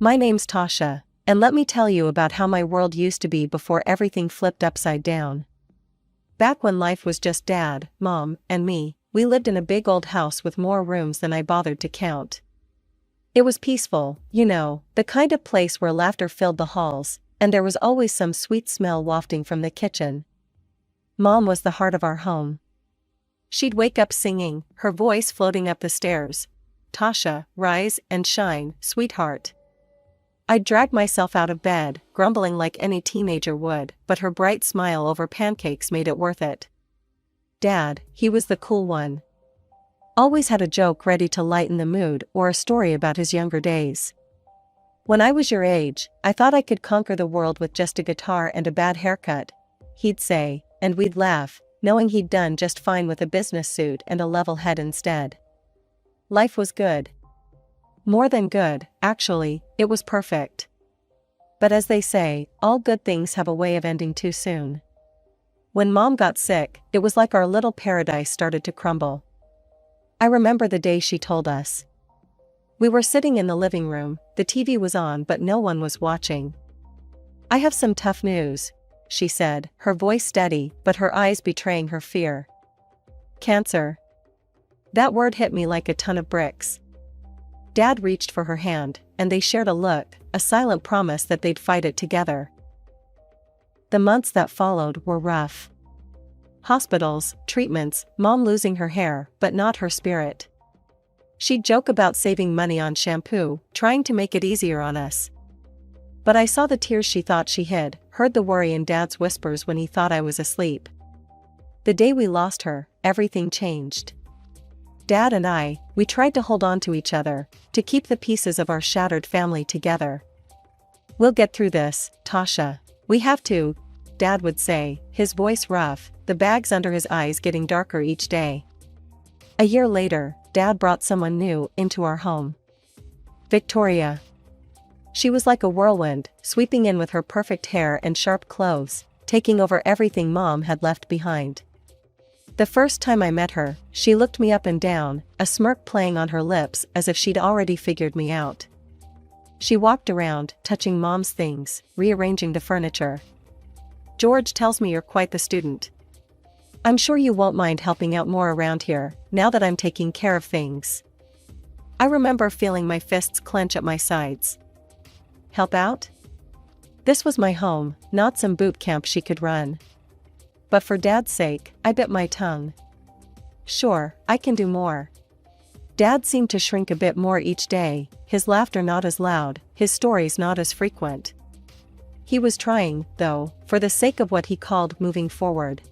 My name's Tasha, and let me tell you about how my world used to be before everything flipped upside down. Back when life was just Dad, Mom, and me, we lived in a big old house with more rooms than I bothered to count. It was peaceful, the kind of place where laughter filled the halls, and there was always some sweet smell wafting from the kitchen. Mom was the heart of our home. She'd wake up singing, her voice floating up the stairs. "Tasha, rise and shine, sweetheart." I'd drag myself out of bed, grumbling like any teenager would, but her bright smile over pancakes made it worth it. Dad, he was the cool one. Always had a joke ready to lighten the mood or a story about his younger days. "When I was your age, I thought I could conquer the world with just a guitar and a bad haircut," he'd say, and we'd laugh, knowing he'd done just fine with a business suit and a level head instead. Life was good. More than good, actually, it was perfect. But as they say, all good things have a way of ending too soon. When Mom got sick, it was like our little paradise started to crumble. I remember the day she told us. We were sitting in the living room, the TV was on but no one was watching. "I have some tough news," she said, her voice steady but her eyes betraying her fear. "Cancer." That word hit me like a ton of bricks. Dad reached for her hand, and they shared a look, a silent promise that they'd fight it together. The months that followed were rough. Hospitals, treatments, Mom losing her hair, but not her spirit. She'd joke about saving money on shampoo, trying to make it easier on us. But I saw the tears she thought she hid, heard the worry in Dad's whispers when he thought I was asleep. The day we lost her, everything changed. Dad and we tried to hold on to each other, to keep the pieces of our shattered family together. "We'll get through this, Tasha. We have to," Dad would say, his voice rough, the bags under his eyes getting darker each day. A year later, Dad brought someone new into our home. Victoria. She was like a whirlwind, sweeping in with her perfect hair and sharp clothes, taking over everything Mom had left behind. The first time I met her, she looked me up and down, a smirk playing on her lips as if she'd already figured me out. She walked around, touching Mom's things, rearranging the furniture. "George tells me you're quite the student. I'm sure you won't mind helping out more around here, now that I'm taking care of things." I remember feeling my fists clench at my sides. Help out? This was my home, not some boot camp she could run. But for Dad's sake, I bit my tongue. "Sure, I can do more." Dad seemed to shrink a bit more each day, his laughter not as loud, his stories not as frequent. He was trying, though, for the sake of what he called moving forward.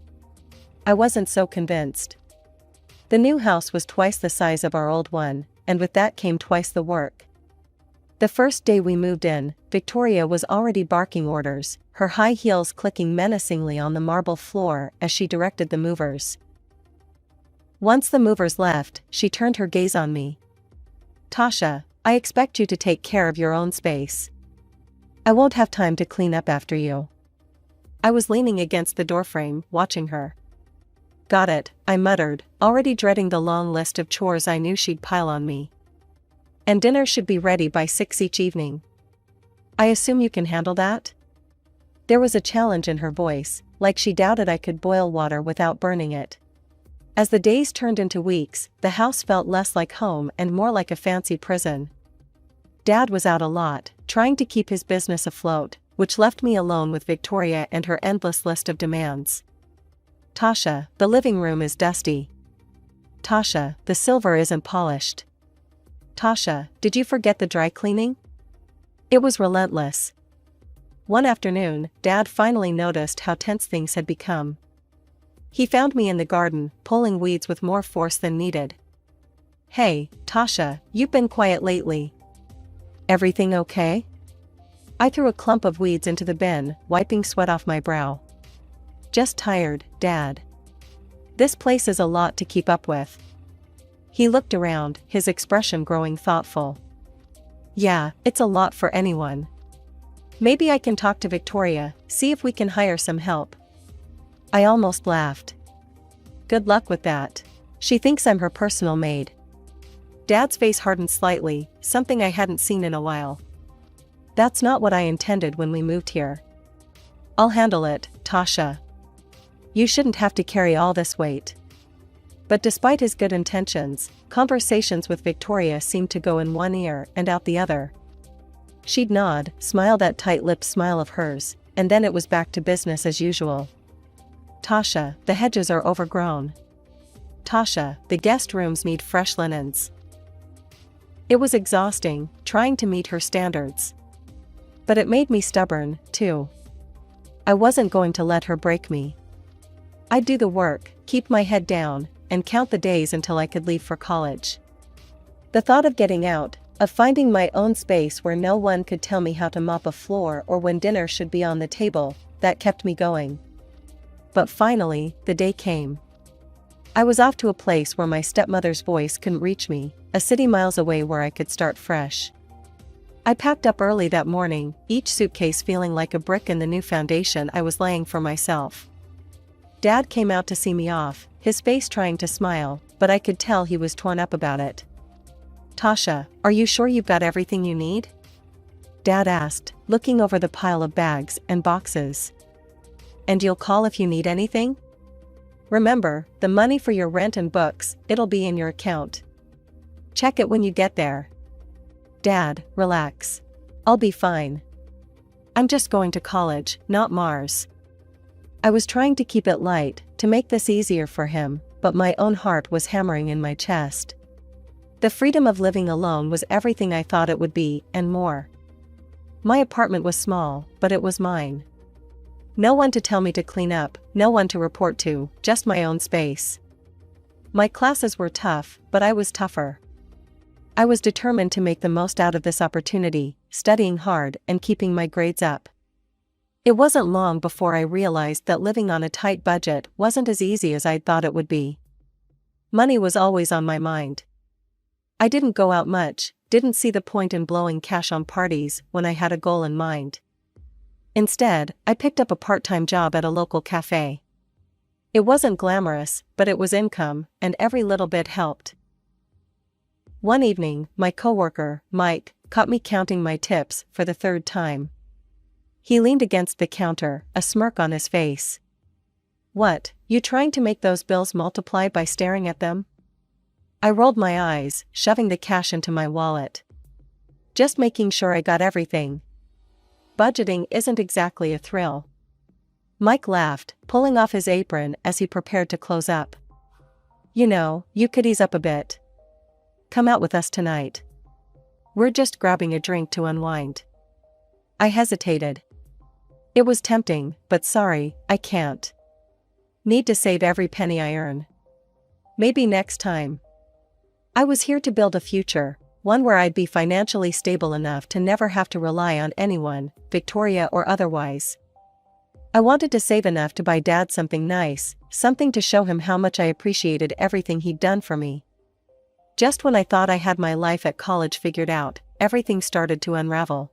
I wasn't so convinced. The new house was twice the size of our old one, and with that came twice the work. The first day we moved in, Victoria was already barking orders, her high heels clicking menacingly on the marble floor as she directed the movers. Once the movers left, she turned her gaze on me. "Tasha, I expect you to take care of your own space. I won't have time to clean up after you." I was leaning against the doorframe, watching her. "Got it," I muttered, already dreading the long list of chores I knew she'd pile on me. "And dinner should be ready by 6 each evening. I assume you can handle that?" There was a challenge in her voice, like she doubted I could boil water without burning it. As the days turned into weeks, the house felt less like home and more like a fancy prison. Dad was out a lot, trying to keep his business afloat, which left me alone with Victoria and her endless list of demands. "Tasha, the living room is dusty." "Tasha, the silver isn't polished." "Tasha, did you forget the dry cleaning?" It was relentless. One afternoon, Dad finally noticed how tense things had become. He found me in the garden, pulling weeds with more force than needed. "Hey, Tasha, you've been quiet lately. Everything okay?" I threw a clump of weeds into the bin, wiping sweat off my brow. "Just tired, Dad. This place is a lot to keep up with." He looked around, his expression growing thoughtful. "Yeah, it's a lot for anyone. Maybe I can talk to Victoria, see if we can hire some help." I almost laughed. "Good luck with that. She thinks I'm her personal maid." Dad's face hardened slightly, something I hadn't seen in a while. That's not what I intended when we moved here. I'll handle it, Tasha. You shouldn't have to carry all this weight. But despite his good intentions, conversations with Victoria seemed to go in one ear and out the other. She'd nod, smile that tight-lipped smile of hers, and then it was back to business as usual. Tasha, the hedges are overgrown. Tasha, the guest rooms need fresh linens. It was exhausting, trying to meet her standards. But it made me stubborn, too. I wasn't going to let her break me. I'd do the work, keep my head down, and count the days until I could leave for college. The thought of getting out, of finding my own space where no one could tell me how to mop a floor or when dinner should be on the table, that kept me going. But finally, the day came. I was off to a place where my stepmother's voice couldn't reach me, a city miles away where I could start fresh. I packed up early that morning, each suitcase feeling like a brick in the new foundation I was laying for myself. Dad came out to see me off, his face trying to smile, but I could tell he was torn up about it. Tasha, are you sure you've got everything you need? Dad asked, looking over the pile of bags and boxes. And you'll call if you need anything? Remember, the money for your rent and books, it'll be in your account. Check it when you get there. Dad, relax. I'll be fine. I'm just going to college, not Mars. I was trying to keep it light, to make this easier for him, but my own heart was hammering in my chest. The freedom of living alone was everything I thought it would be, and more. My apartment was small, but it was mine. No one to tell me to clean up, no one to report to, just my own space. My classes were tough, but I was tougher. I was determined to make the most out of this opportunity, studying hard and keeping my grades up. It wasn't long before I realized that living on a tight budget wasn't as easy as I'd thought it would be. Money was always on my mind. I didn't go out much, didn't see the point in blowing cash on parties when I had a goal in mind. Instead, I picked up a part-time job at a local cafe. It wasn't glamorous, but it was income, and every little bit helped. One evening, my coworker, Mike, caught me counting my tips for the third time. He leaned against the counter, a smirk on his face. What, you trying to make those bills multiply by staring at them? I rolled my eyes, shoving the cash into my wallet. Just making sure I got everything. Budgeting isn't exactly a thrill. Mike laughed, pulling off his apron as he prepared to close up. You know, you could ease up a bit. Come out with us tonight. We're just grabbing a drink to unwind. I hesitated. It was tempting, but sorry, I can't. Need to save every penny I earn. Maybe next time. I was here to build a future, one where I'd be financially stable enough to never have to rely on anyone, Victoria or otherwise. I wanted to save enough to buy Dad something nice, something to show him how much I appreciated everything he'd done for me. Just when I thought I had my life at college figured out, everything started to unravel.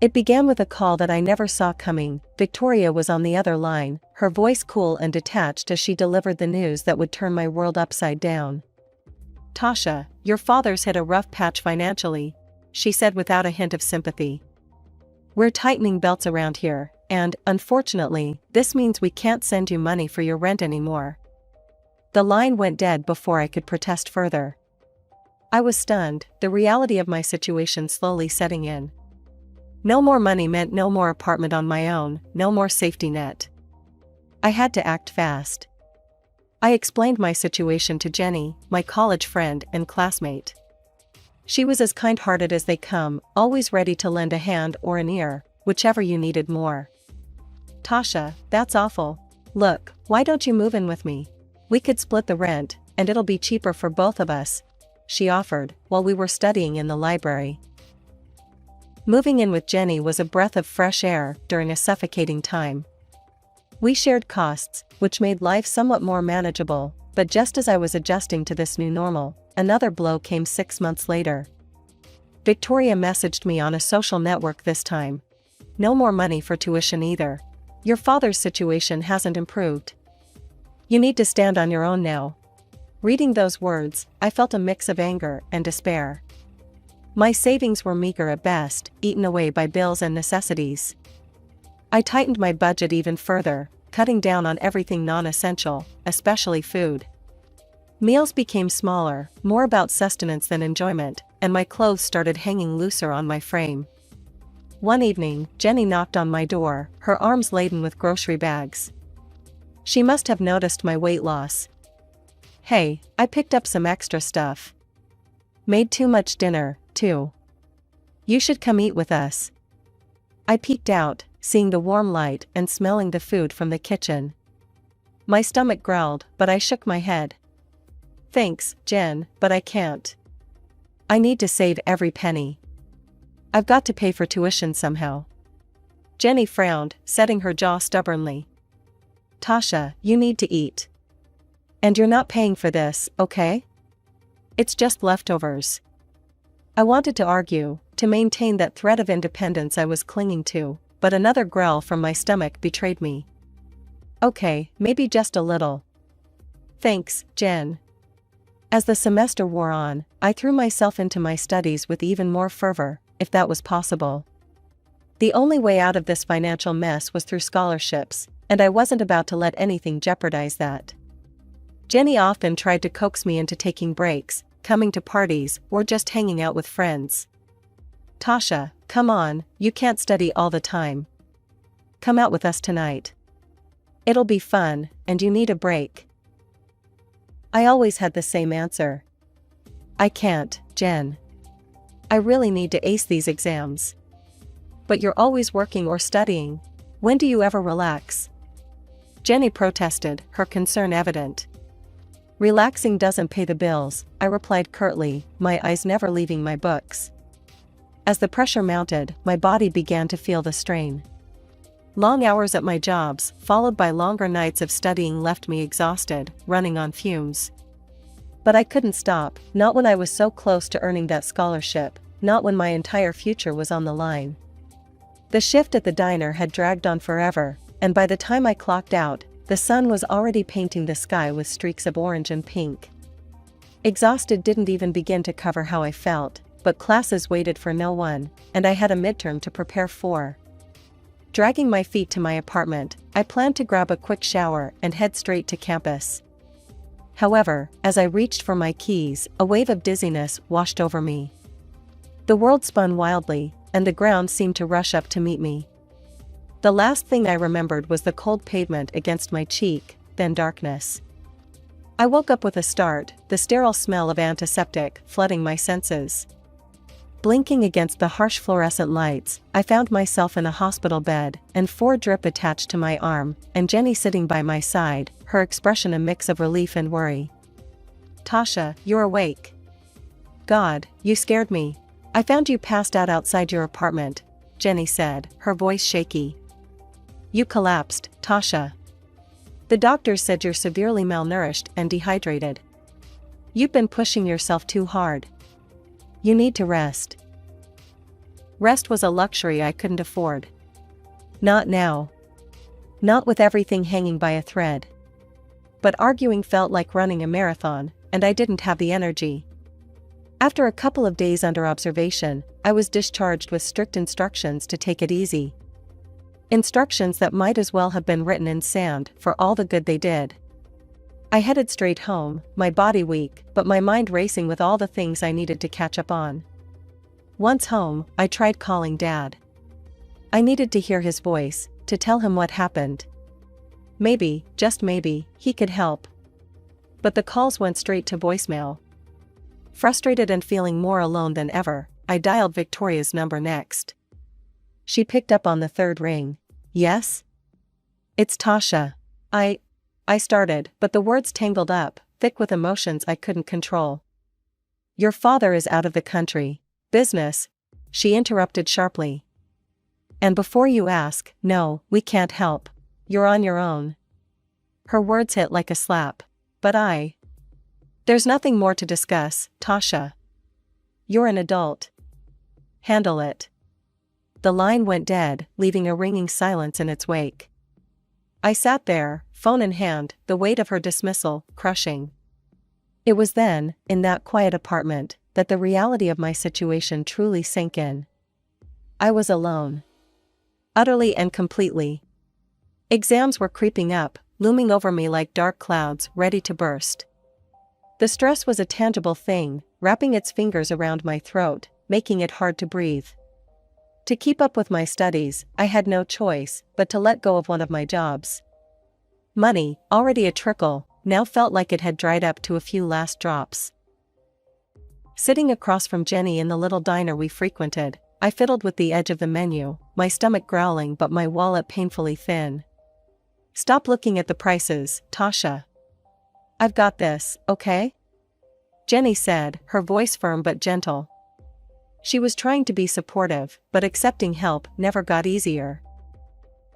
It began with a call that I never saw coming. Victoria was on the other line, her voice cool and detached as she delivered the news that would turn my world upside down. Tasha, your father's hit a rough patch financially, she said without a hint of sympathy. We're tightening belts around here, and, unfortunately, this means we can't send you money for your rent anymore. The line went dead before I could protest further. I was stunned, the reality of my situation slowly setting in. No more money meant no more apartment on my own, no more safety net. I had to act fast. I explained my situation to Jenny, my college friend and classmate. She was as kind-hearted as they come, always ready to lend a hand or an ear, whichever you needed more. Tasha, that's awful. Look, why don't you move in with me? We could split the rent, and it'll be cheaper for both of us, she offered, while we were studying in the library. Moving in with Jenny was a breath of fresh air during a suffocating time. We shared costs, which made life somewhat more manageable, but just as I was adjusting to this new normal, another blow came 6 months later. Victoria messaged me on a social network this time. No more money for tuition either. Your father's situation hasn't improved. You need to stand on your own now. Reading those words, I felt a mix of anger and despair. My savings were meager at best, eaten away by bills and necessities. I tightened my budget even further, cutting down on everything non-essential, especially food. Meals became smaller, more about sustenance than enjoyment, and my clothes started hanging looser on my frame. One evening, Jenny knocked on my door, her arms laden with grocery bags. She must have noticed my weight loss. "Hey, I picked up some extra stuff. Made too much dinner, too. You should come eat with us." I peeked out, seeing the warm light and smelling the food from the kitchen. My stomach growled, but I shook my head. "Thanks, Jen, but I can't. I need to save every penny. I've got to pay for tuition somehow." Jenny frowned, setting her jaw stubbornly. "Tasha, you need to eat. And you're not paying for this, okay? It's just leftovers." I wanted to argue, to maintain that thread of independence I was clinging to, but another growl from my stomach betrayed me. "Okay, maybe just a little. Thanks, Jen." As the semester wore on, I threw myself into my studies with even more fervor, if that was possible. The only way out of this financial mess was through scholarships, and I wasn't about to let anything jeopardize that. Jenny often tried to coax me into taking breaks, coming to parties, or just hanging out with friends. "Tasha, come on, you can't study all the time. Come out with us tonight. It'll be fun, and you need a break." I always had the same answer. "I can't, Jen. I really need to ace these exams." "But you're always working or studying. When do you ever relax?" Jenny protested, her concern evident. "Relaxing doesn't pay the bills," I replied curtly, my eyes never leaving my books. As the pressure mounted, my body began to feel the strain. Long hours at my jobs, followed by longer nights of studying, left me exhausted, running on fumes. But I couldn't stop, not when I was so close to earning that scholarship, not when my entire future was on the line. The shift at the diner had dragged on forever, and by the time I clocked out, the sun was already painting the sky with streaks of orange and pink. Exhausted didn't even begin to cover how I felt, but classes waited for no one, and I had a midterm to prepare for. Dragging my feet to my apartment, I planned to grab a quick shower and head straight to campus. However, as I reached for my keys, a wave of dizziness washed over me. The world spun wildly, and the ground seemed to rush up to meet me. The last thing I remembered was the cold pavement against my cheek, then darkness. I woke up with a start, the sterile smell of antiseptic flooding my senses. Blinking against the harsh fluorescent lights, I found myself in a hospital bed, and 4 drip attached to my arm, and Jenny sitting by my side, her expression a mix of relief and worry. "Tasha, you're awake. God, you scared me. I found you passed out outside your apartment," Jenny said, her voice shaky. "You collapsed, Tasha. The doctors said you're severely malnourished and dehydrated. You've been pushing yourself too hard. You need to rest." Rest was a luxury I couldn't afford. Not now. Not with everything hanging by a thread. But arguing felt like running a marathon, and I didn't have the energy. After a couple of days under observation, I was discharged with strict instructions to take it easy. Instructions that might as well have been written in sand for all the good they did. I headed straight home, my body weak, but my mind racing with all the things I needed to catch up on. Once home, I tried calling Dad. I needed to hear his voice, to tell him what happened. Maybe, just maybe, he could help. But the calls went straight to voicemail. Frustrated and feeling more alone than ever, I dialed Victoria's number next. She picked up on the 3rd ring. "Yes? It's Tasha. I started, but the words tangled up, thick with emotions I couldn't control. "Your father is out of the country. Business," she interrupted sharply. "And before you ask, no, we can't help. You're on your own." Her words hit like a slap. But "There's nothing more to discuss, Tasha. You're an adult. Handle it." The line went dead, leaving a ringing silence in its wake. I sat there, phone in hand, the weight of her dismissal crushing. It was then, in that quiet apartment, that the reality of my situation truly sank in. I was alone. Utterly and completely. Exams were creeping up, looming over me like dark clouds ready to burst. The stress was a tangible thing, wrapping its fingers around my throat, making it hard to breathe. To keep up with my studies, I had no choice but to let go of one of my jobs. Money, already a trickle, now felt like it had dried up to a few last drops. Sitting across from Jenny in the little diner we frequented, I fiddled with the edge of the menu, my stomach growling but my wallet painfully thin. "Stop looking at the prices, Tasha. I've got this, okay?" Jenny said, her voice firm but gentle. She was trying to be supportive, but accepting help never got easier.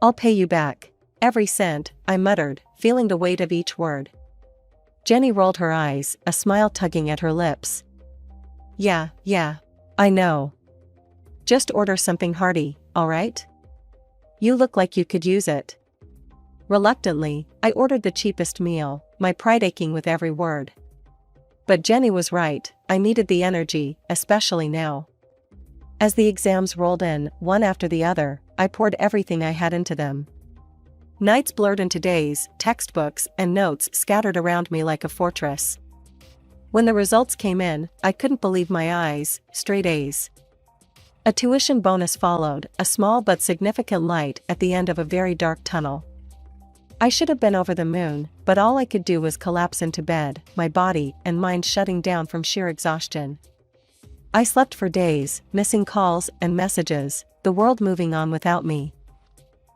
"I'll pay you back. Every cent," I muttered, feeling the weight of each word. Jenny rolled her eyes, a smile tugging at her lips. Yeah, I know. Just order something hearty, alright? You look like you could use it." Reluctantly, I ordered the cheapest meal, my pride aching with every word. But Jenny was right, I needed the energy, especially now. As the exams rolled in, one after the other, I poured everything I had into them. Nights blurred into days, textbooks and notes scattered around me like a fortress. When the results came in, I couldn't believe my eyes, straight A's. A tuition bonus followed, a small but significant light at the end of a very dark tunnel. I should have been over the moon, but all I could do was collapse into bed, my body and mind shutting down from sheer exhaustion. I slept for days, missing calls and messages, the world moving on without me.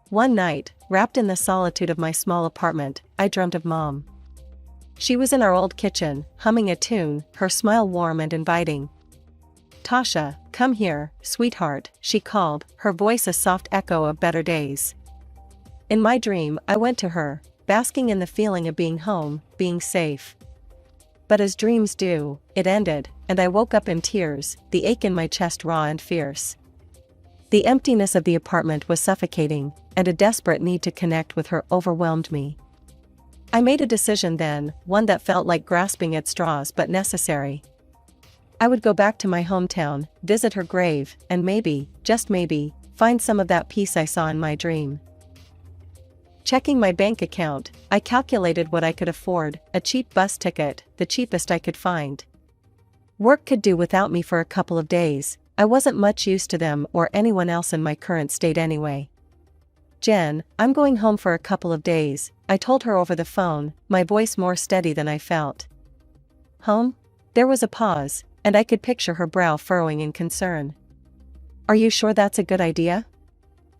One night, wrapped in the solitude of my small apartment, I dreamt of Mom. She was in our old kitchen, humming a tune, her smile warm and inviting. "Tasha, come here, sweetheart," she called, her voice a soft echo of better days. In my dream, I went to her, basking in the feeling of being home, being safe. But as dreams do, it ended, and I woke up in tears, the ache in my chest raw and fierce. The emptiness of the apartment was suffocating, and a desperate need to connect with her overwhelmed me. I made a decision then, one that felt like grasping at straws but necessary. I would go back to my hometown, visit her grave, and maybe, just maybe, find some of that peace I saw in my dream. Checking my bank account, I calculated what I could afford, a cheap bus ticket, the cheapest I could find. Work could do without me for a couple of days, I wasn't much use to them or anyone else in my current state anyway. "Jen, I'm going home for a couple of days," I told her over the phone, my voice more steady than I felt. "Home?" There was a pause, and I could picture her brow furrowing in concern. "Are you sure that's a good idea?"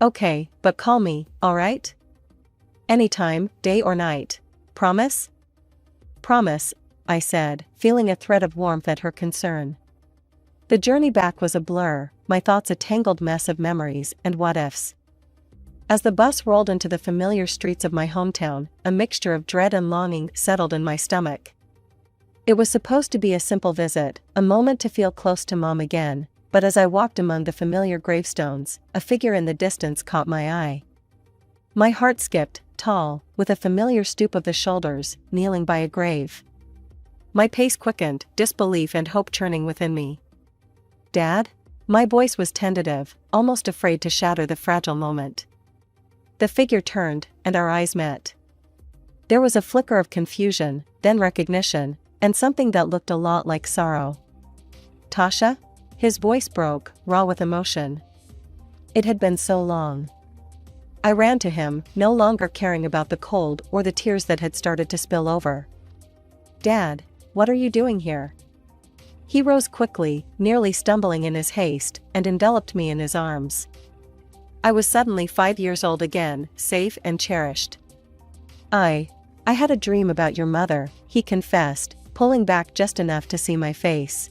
"Okay, but call me, alright?" "Anytime, day or night. Promise?" "Promise," I said, feeling a thread of warmth at her concern. The journey back was a blur, my thoughts a tangled mess of memories and what-ifs. As the bus rolled into the familiar streets of my hometown, a mixture of dread and longing settled in my stomach. It was supposed to be a simple visit, a moment to feel close to Mom again, but as I walked among the familiar gravestones, a figure in the distance caught my eye. My heart skipped, tall, with a familiar stoop of the shoulders, kneeling by a grave. My pace quickened, disbelief and hope churning within me. "Dad?" My voice was tentative, almost afraid to shatter the fragile moment. The figure turned, and our eyes met. There was a flicker of confusion, then recognition, and something that looked a lot like sorrow. "Tasha?" His voice broke, raw with emotion. It had been so long. I ran to him, no longer caring about the cold or the tears that had started to spill over. "Dad, what are you doing here?" He rose quickly, nearly stumbling in his haste, and enveloped me in his arms. I was suddenly 5 years old again, safe and cherished. I had a dream about your mother," he confessed, pulling back just enough to see my face.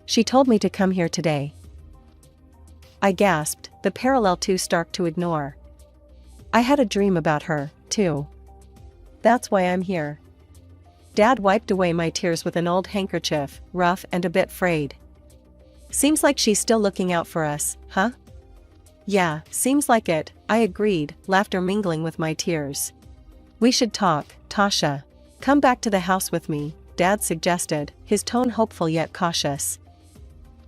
"She told me to come here today." I gasped, the parallel too stark to ignore. I had a dream about her, too. That's why I'm here. Dad wiped away my tears with an old handkerchief, rough and a bit frayed. "Seems like she's still looking out for us, huh?" "Yeah, seems like it," I agreed, laughter mingling with my tears. "We should talk, Tasha. Come back to the house with me," Dad suggested, his tone hopeful yet cautious.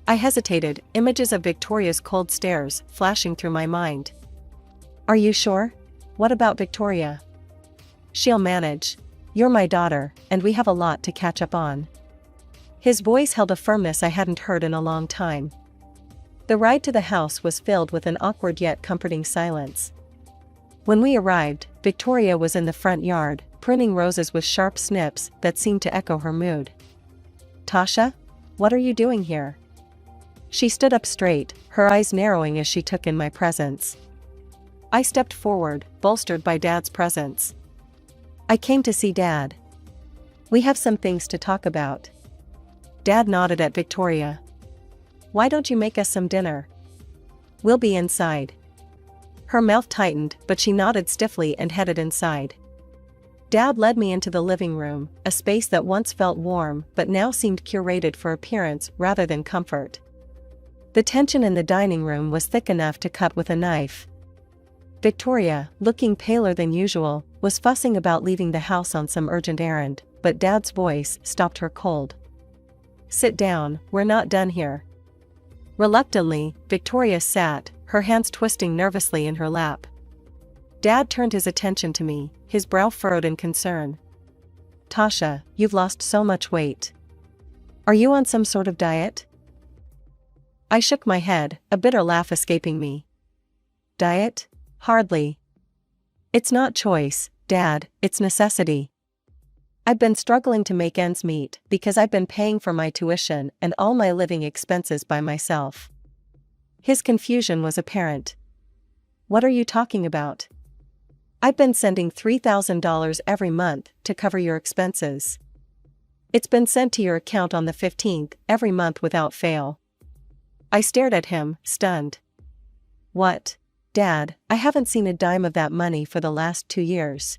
I hesitated, images of Victoria's cold stares flashing through my mind. Are you sure? What about Victoria? She'll manage. You're my daughter, and we have a lot to catch up on. His voice held a firmness I hadn't heard in a long time. The ride to the house was filled with an awkward yet comforting silence. When we arrived, Victoria was in the front yard, pruning roses with sharp snips that seemed to echo her mood. Tasha? What are you doing here? She stood up straight, her eyes narrowing as she took in my presence. I stepped forward, bolstered by Dad's presence. I came to see Dad. We have some things to talk about. Dad nodded at Victoria. Why don't you make us some dinner? We'll be inside. Her mouth tightened, but she nodded stiffly and headed inside. Dad led me into the living room, a space that once felt warm but now seemed curated for appearance rather than comfort. The tension in the dining room was thick enough to cut with a knife. Victoria, looking paler than usual, was fussing about leaving the house on some urgent errand, but Dad's voice stopped her cold. Sit down, we're not done here. Reluctantly, Victoria sat, her hands twisting nervously in her lap. Dad turned his attention to me, his brow furrowed in concern. Tasha, you've lost so much weight. Are you on some sort of diet? I shook my head, a bitter laugh escaping me. Diet? Hardly. It's not choice, Dad, it's necessity. I've been struggling to make ends meet because I've been paying for my tuition and all my living expenses by myself. His confusion was apparent. What are you talking about? I've been sending $3,000 every month to cover your expenses. It's been sent to your account on the 15th every month without fail. I stared at him, stunned. What? Dad, I haven't seen a dime of that money for the last 2 years.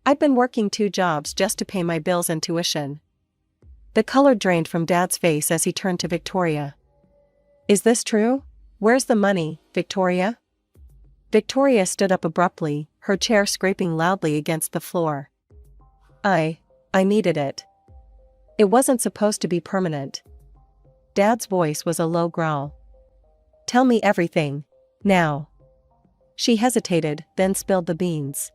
I've been working 2 jobs just to pay my bills and tuition. The color drained from Dad's face as he turned to Victoria. Is this true? Where's the money, Victoria? Victoria stood up abruptly, her chair scraping loudly against the floor. I needed it. It wasn't supposed to be permanent. Dad's voice was a low growl. Tell me everything, now. She hesitated, then spilled the beans.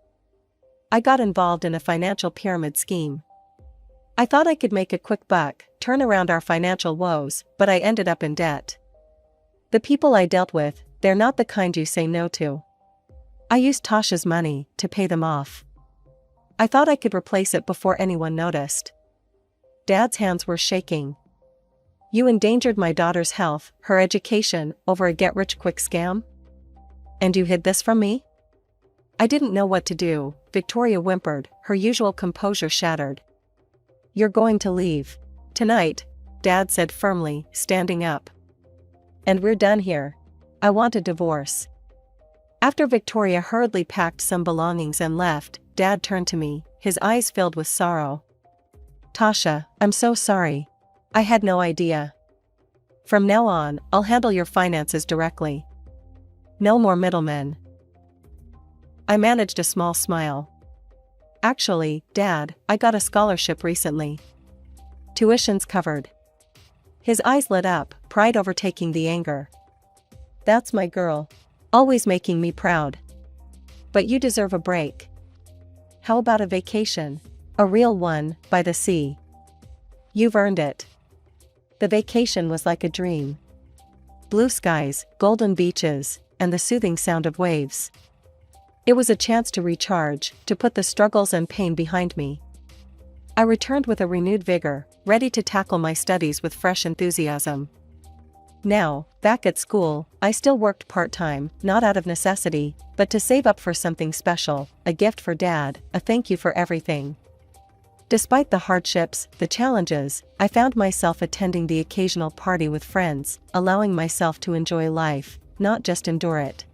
I got involved in a financial pyramid scheme. I thought I could make a quick buck, turn around our financial woes, but I ended up in debt. The people I dealt with, they're not the kind you say no to. I used Tasha's money to pay them off. I thought I could replace it before anyone noticed. Dad's hands were shaking. You endangered my daughter's health, her education, over a get-rich-quick scam? And you hid this from me? I didn't know what to do, Victoria whimpered, her usual composure shattered. You're going to leave. Tonight, Dad said firmly, standing up. And we're done here. I want a divorce. After Victoria hurriedly packed some belongings and left, Dad turned to me, his eyes filled with sorrow. Tasha, I'm so sorry. I had no idea. From now on, I'll handle your finances directly. No more middlemen. I managed a small smile. Actually, Dad, I got a scholarship recently. Tuition's covered. His eyes lit up, pride overtaking the anger. That's my girl. Always making me proud. But you deserve a break. How about a vacation? A real one, by the sea. You've earned it. The vacation was like a dream. Blue skies, golden beaches, and the soothing sound of waves. It was a chance to recharge, to put the struggles and pain behind me. I returned with a renewed vigor, ready to tackle my studies with fresh enthusiasm. Now, back at school, I still worked part-time, not out of necessity, but to save up for something special, a gift for Dad, a thank you for everything. Despite the hardships, the challenges, I found myself attending the occasional party with friends, allowing myself to enjoy life, not just endure it.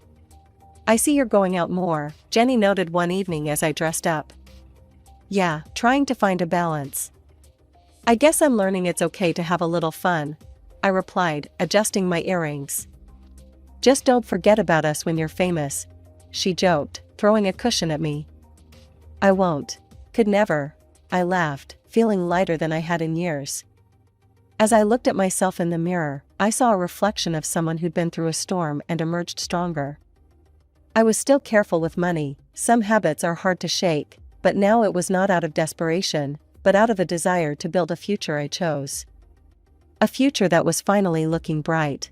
I see you're going out more, Jenny noted one evening as I dressed up. Yeah, trying to find a balance. I guess I'm learning it's okay to have a little fun, I replied, adjusting my earrings. Just don't forget about us when you're famous, she joked, throwing a cushion at me. I won't. Could never, I laughed, feeling lighter than I had in years. As I looked at myself in the mirror, I saw a reflection of someone who'd been through a storm and emerged stronger. I was still careful with money. Some habits are hard to shake, but now it was not out of desperation, but out of a desire to build a future I chose. A future that was finally looking bright.